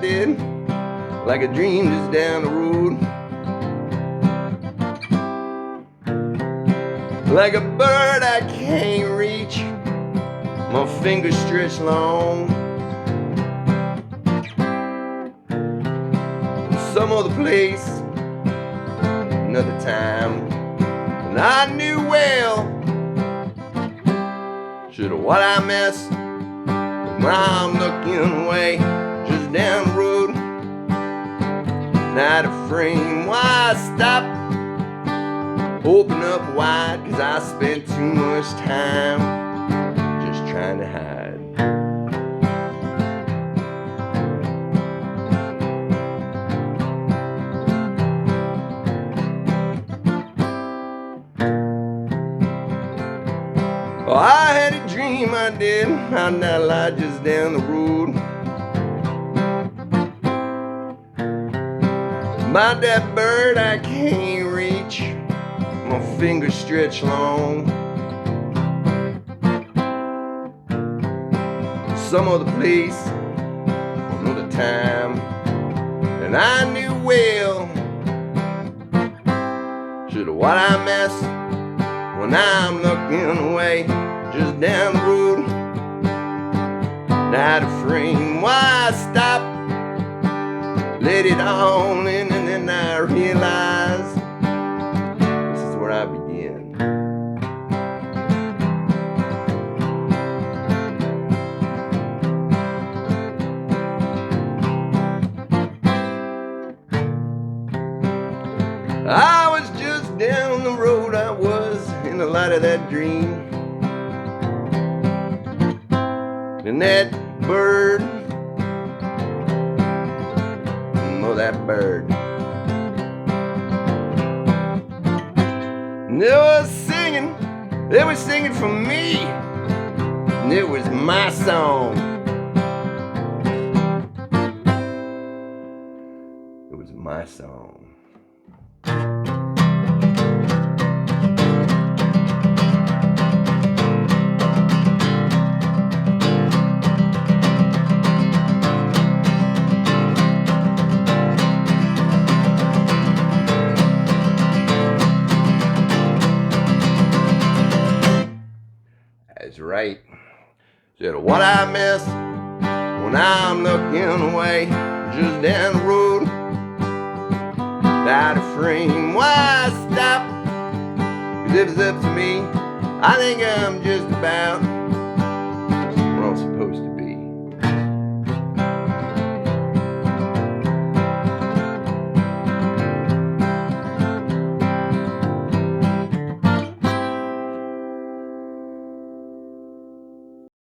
did, like a dream just down the road. Like a bird I can't reach, my fingers stretch long. Some other place, another time, and I knew well, shoulda what I missed. Now I'm looking away, just down the road. Not a frame, why stop? Open up wide, 'cause I spent too much time just trying to hide. Oh, I had a dream, I did, I'm not alive just down the road. About that bird I can't reach, my fingers stretch long. Some other place, another time, and I knew well, shoulda what I missed. When I'm looking away, just down the road. Not a frame, why stop? Let it on in, and then I realize this is where I begin. I was just down the road, I was in the light of that dream. And that bird, oh that bird, and they were singing for me, and it was my song. It was my song. That's right. Said what I missed when I'm looking away, just down the road. Not a frame, why stop? 'Cause if it's up to me, I think I'm just about